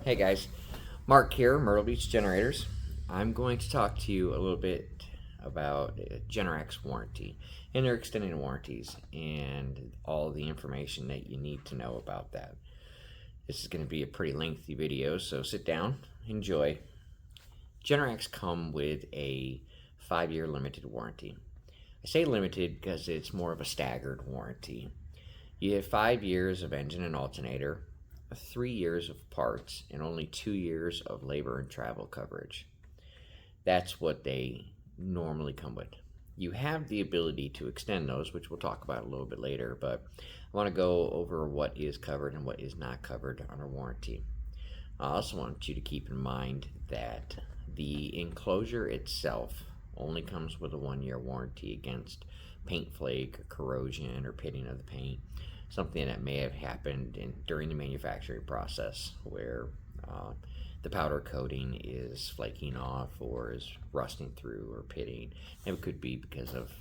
Hey guys, Mark here, Myrtle Beach Generators. I'm going to talk to you a little bit about Generac's warranty and their extended warranties and all the information that you need to know about that. This is going to be a pretty lengthy video, so sit down, enjoy. Generacs come with a 5-year limited warranty. I say limited because it's more of a staggered warranty. You have 5 years of engine and alternator, 3 years of parts, and only 2 years of labor and travel coverage. That's what they normally come with. You have the ability to extend those, which we'll talk about a little bit later, but I want to go over what is covered and what is not covered under warranty. I also want you to keep in mind that the enclosure itself only comes with a 1-year warranty against paint flake, or corrosion, or pitting of the paint. Something that may have happened during the manufacturing process where the powder coating is flaking off or is rusting through or pitting. And it could be because of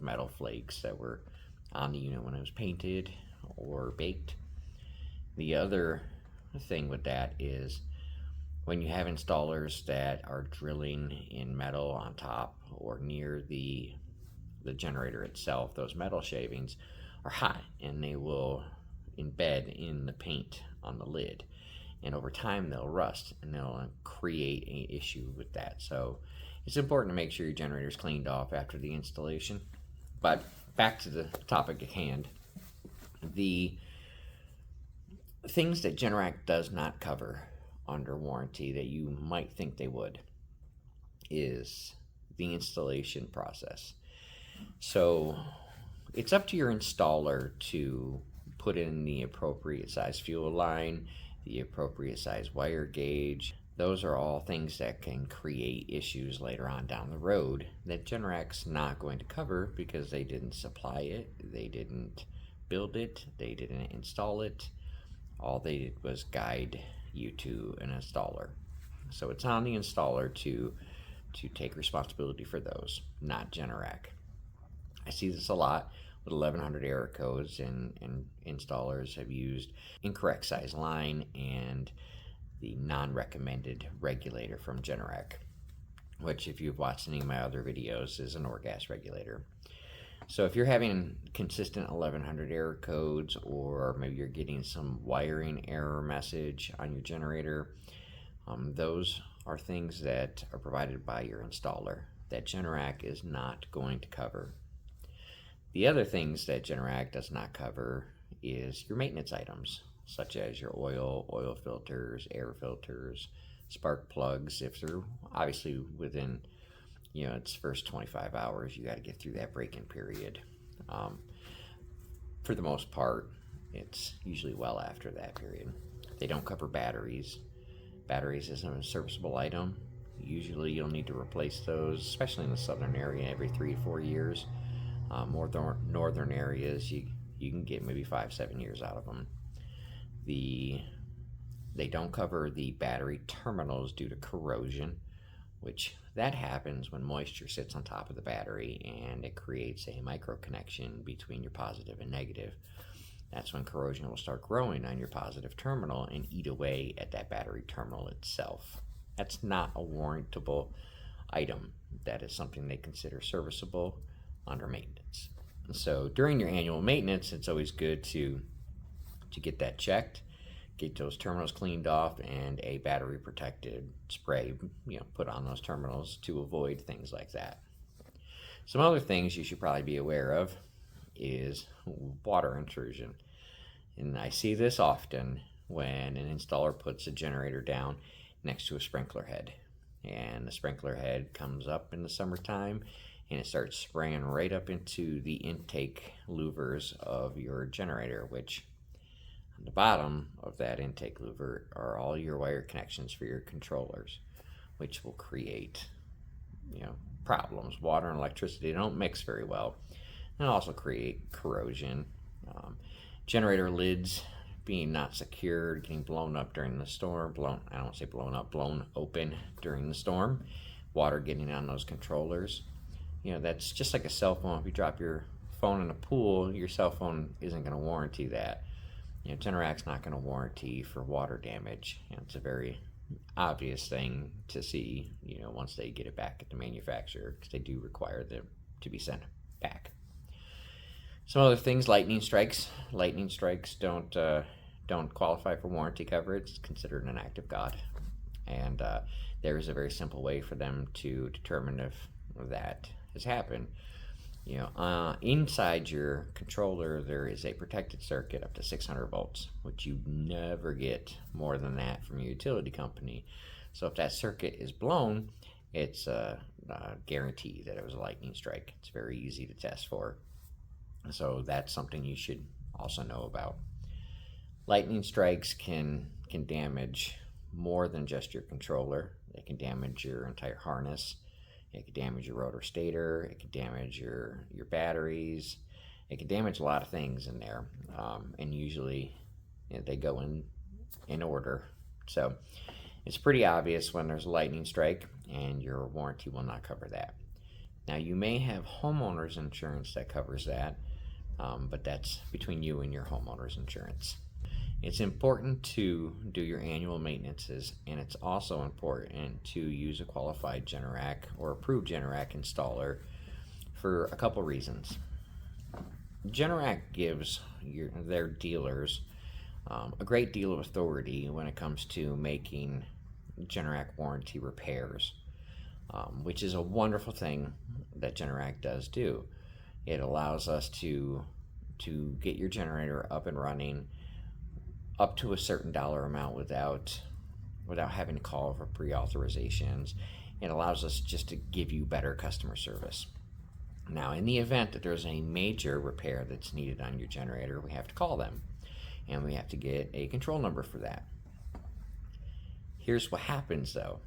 metal flakes that were on the unit when it was painted or baked. The other thing with that is when you have installers that are drilling in metal on top or near the generator itself, those metal shavings are hot and they will embed in the paint on the lid, and over time they'll rust and they'll create an issue with that. So it's important to make sure your generator is cleaned off after the installation. But back to the topic at hand, the things that Generac does not cover under warranty that you might think they would is the installation process. So it's up to your installer to put in the appropriate size fuel line, the appropriate size wire gauge. Those are all things that can create issues later on down the road that Generac's not going to cover because they didn't supply it, they didn't build it, they didn't install it. All they did was guide you to an installer. So it's on the installer to take responsibility for those, not Generac. I see this a lot with 1100 error codes, and installers have used incorrect size line and the non-recommended regulator from Generac, which if you've watched any of my other videos is an OR-gas regulator. So if you're having consistent 1100 error codes, or maybe you're getting some wiring error message on your generator, those are things that are provided by your installer that Generac is not going to cover. The other things that Generac does not cover is your maintenance items, such as your oil filters, air filters, spark plugs. If they're obviously within, its first 25 hours, you got to get through that break-in period. For the most part, it's usually well after that period. They don't cover batteries. Batteries is a serviceable item. Usually you'll need to replace those, especially in the southern area, every 3 to 4 years. More northern areas, you can get maybe 5-7 years out of them. They don't cover the battery terminals due to corrosion, which that happens when moisture sits on top of the battery and it creates a micro connection between your positive and negative. That's when corrosion will start growing on your positive terminal and eat away at that battery terminal itself. That's not a warrantable item. That is something they consider serviceable under maintenance. So during your annual maintenance, it's always good to get that checked, get those terminals cleaned off, and a battery protected spray put on those terminals to avoid things like that. Some other things you should probably be aware of is water intrusion. And I see this often when an installer puts a generator down next to a sprinkler head, and the sprinkler head comes up in the summertime and it starts spraying right up into the intake louvers of your generator, which on the bottom of that intake louver are all your wire connections for your controllers, which will create problems. Water and electricity don't mix very well, and also create corrosion. Generator lids being not secured, getting blown up during the storm, blown open during the storm, water getting on those controllers. That's just like a cell phone. If you drop your phone in a pool, your cell phone isn't going to warranty that. Generac's not going to warranty for water damage. It's a very obvious thing to see, once they get it back at the manufacturer, because they do require them to be sent back. Some other things: lightning strikes. Lightning strikes don't qualify for warranty coverage. It's considered an act of God, and there is a very simple way for them to determine if that has happened. Inside your controller, there is a protected circuit up to 600 volts, which you never get more than that from your utility company. So if that circuit is blown, it's a guarantee that it was a lightning strike. It's very easy to test for. So that's something you should also know about. Lightning strikes can damage more than just your controller. They can damage your entire harness. It could damage your rotor stator. It could damage your batteries. It could damage a lot of things in there. And usually they go in order. So it's pretty obvious when there's a lightning strike, and your warranty will not cover that. Now, you may have homeowner's insurance that covers that, but that's between you and your homeowner's insurance. It's important to do your annual maintenances, and it's also important to use a qualified Generac or approved Generac installer for a couple reasons. Generac gives their dealers a great deal of authority when it comes to making Generac warranty repairs, which is a wonderful thing that Generac does do. It allows us to get your generator up and running up to a certain dollar amount without having to call for pre-authorizations. It allows us just to give you better customer service. Now, in the event that there's a major repair that's needed on your generator, we have to call them, and we have to get a control number for that. Here's what happens though.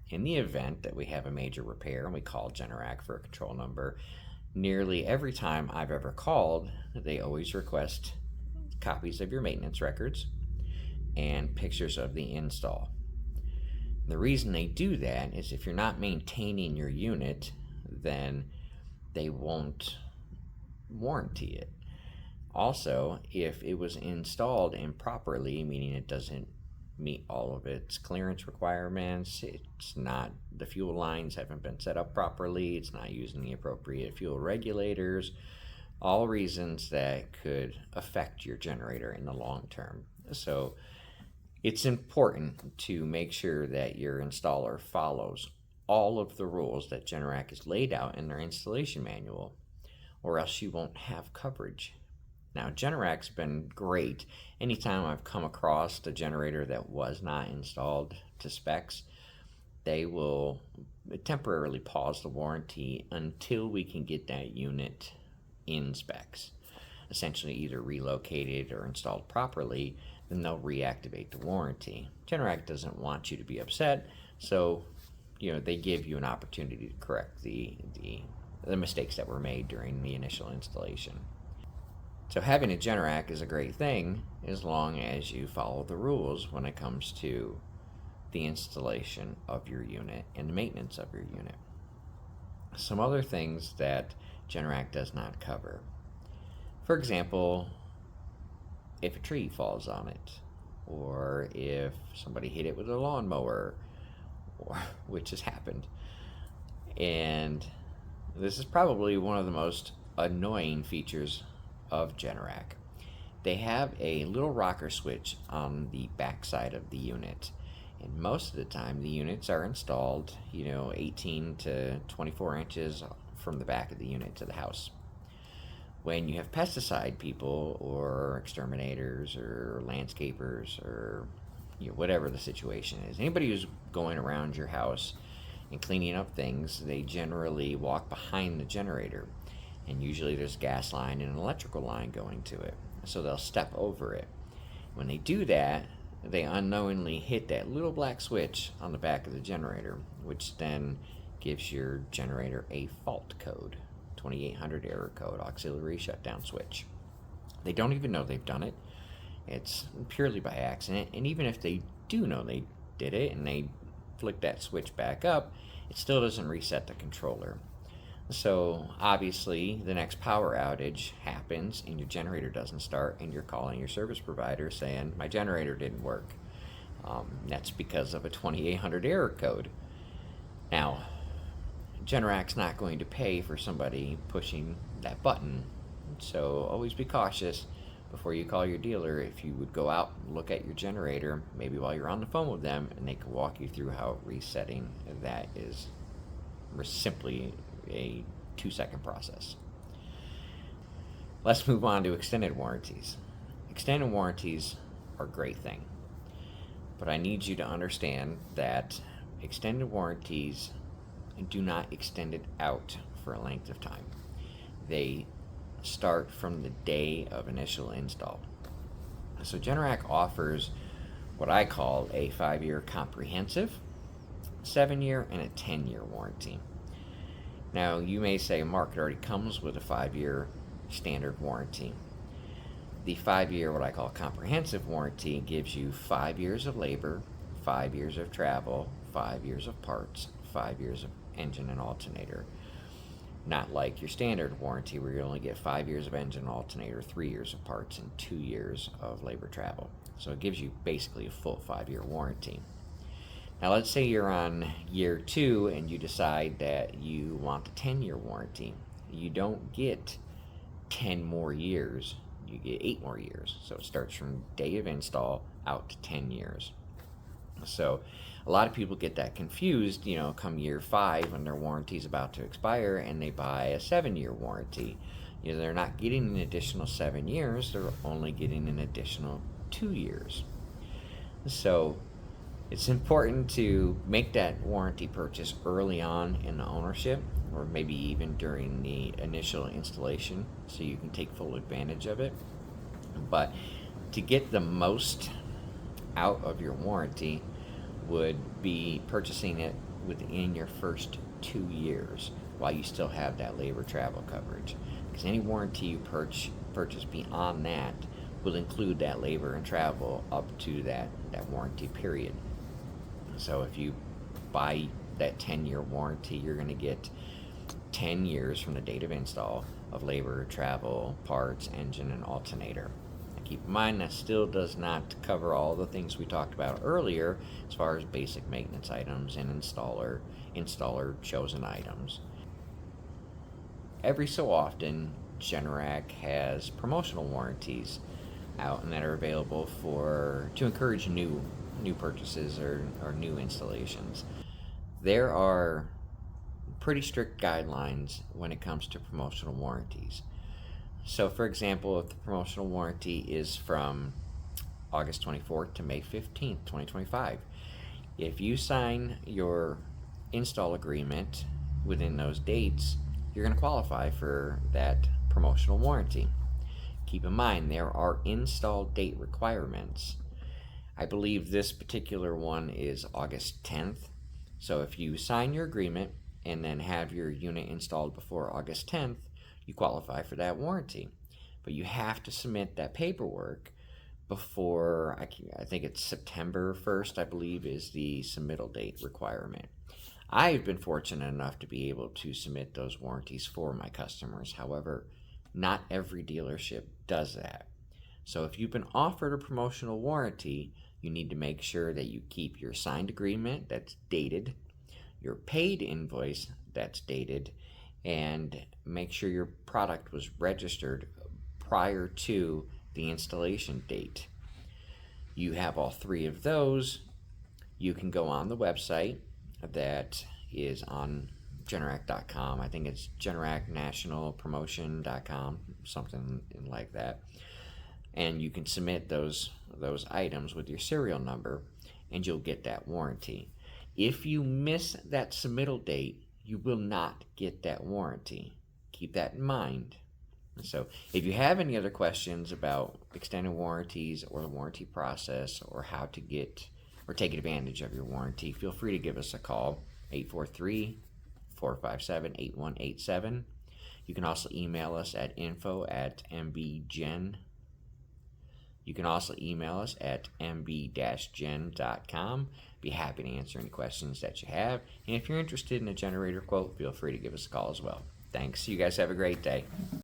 In the event that we have a major repair and we call Generac for a control number, nearly every time I've ever called, they always request copies of your maintenance records and pictures of the install. The reason they do that is if you're not maintaining your unit, then they won't warranty it. Also, if it was installed improperly, meaning it doesn't meet all of its clearance requirements, the fuel lines haven't been set up properly, it's not using the appropriate fuel regulators, all reasons that could affect your generator in the long term. So it's important to make sure that your installer follows all of the rules that Generac has laid out in their installation manual, or else you won't have coverage. Now, Generac's been great. Anytime I've come across a generator that was not installed to specs, they will temporarily pause the warranty until we can get that unit in specs, essentially either relocated or installed properly. Then they'll reactivate the warranty. Generac doesn't want you to be upset, so they give you an opportunity to correct the mistakes that were made during the initial installation. So having a Generac is a great thing as long as you follow the rules when it comes to the installation of your unit and the maintenance of your unit. Some other things that Generac does not cover. For example, if a tree falls on it, or if somebody hit it with a lawnmower, which has happened. And this is probably one of the most annoying features of Generac. They have a little rocker switch on the back side of the unit, and most of the time the units are installed 18 to 24 inches from the back of the unit to the house. When you have pesticide people or exterminators or landscapers or whatever the situation is, anybody who's going around your house and cleaning up things, they generally walk behind the generator, and usually there's a gas line and an electrical line going to it, so they'll step over it. When they do that, they unknowingly hit that little black switch on the back of the generator, which then gives your generator a fault code, 2800 error code, auxiliary shutdown switch. They don't even know they've done it. It's purely by accident, and even if they do know they did it and they flick that switch back up, it still doesn't reset the controller. So obviously, the next power outage happens and your generator doesn't start, and you're calling your service provider saying, my generator didn't work. That's because of a 2800 error code. Now, Generac's not going to pay for somebody pushing that button, so always be cautious before you call your dealer. If you would go out and look at your generator, maybe while you're on the phone with them, and they can walk you through how resetting that is simply a 2-second process. Let's move on to extended warranties. Extended warranties are a great thing, but I need you to understand that extended warranties do not extend it out for a length of time. They start from the day of initial install. So Generac offers what I call a 5-year comprehensive, 7-year, and a 10-year warranty. Now, you may say, Mark, it already comes with a 5-year standard warranty. The 5-year, what I call comprehensive warranty, gives you 5 years of labor, 5 years of travel, 5 years of parts, 5 years of engine and alternator. Not like your standard warranty where you only get 5 years of engine and alternator, 3 years of parts, and 2 years of labor travel. So it gives you basically a full 5-year warranty. Now let's say you're on year 2 and you decide that you want a 10-year warranty. You don't get 10 more years, you get 8 more years. So it starts from day of install out to 10 years. So a lot of people get that confused, come year 5 when their warranty is about to expire and they buy a 7-year warranty. They're not getting an additional 7 years, they're only getting an additional 2 years. So it's important to make that warranty purchase early on in the ownership, or maybe even during the initial installation, so you can take full advantage of it. But to get the most out of your warranty would be purchasing it within your first 2 years while you still have that labor travel coverage. Because any warranty you purchase beyond that will include that labor and travel up to that warranty period. So if you buy that 10-year warranty, you're going to get 10 years from the date of install of labor, travel, parts, engine, and alternator. Now keep in mind that still does not cover all the things we talked about earlier as far as basic maintenance items and installer chosen items. Every so often, Generac has promotional warranties out and that are available to encourage new purchases or new installations. There are pretty strict guidelines when it comes to promotional warranties. So for example, if the promotional warranty is from August 24th to May 15th, 2025, if you sign your install agreement within those dates, you're going to qualify for that promotional warranty. Keep in mind, there are install date requirements. I believe this particular one is August 10th. So if you sign your agreement and then have your unit installed before August 10th, you qualify for that warranty. But you have to submit that paperwork before, I think it's September 1st, I believe, is the submittal date requirement. I've been fortunate enough to be able to submit those warranties for my customers. However, not every dealership does that. So if you've been offered a promotional warranty, you need to make sure that you keep your signed agreement that's dated, your paid invoice that's dated, and make sure your product was registered prior to the installation date. You have all 3 of those, you can go on the website that is on Generac.com. I think it's GeneracNationalPromotion.com, something like that. And you can submit those items with your serial number and you'll get that warranty. If you miss that submittal date, you will not get that warranty. Keep that in mind. So if you have any other questions about extended warranties or the warranty process or how to get or take advantage of your warranty, feel free to give us a call, 843-457-8187. You can also email us at info@mbgen. You can also email us at mb-gen.com. Be happy to answer any questions that you have. And if you're interested in a generator quote, feel free to give us a call as well. Thanks. You guys have a great day.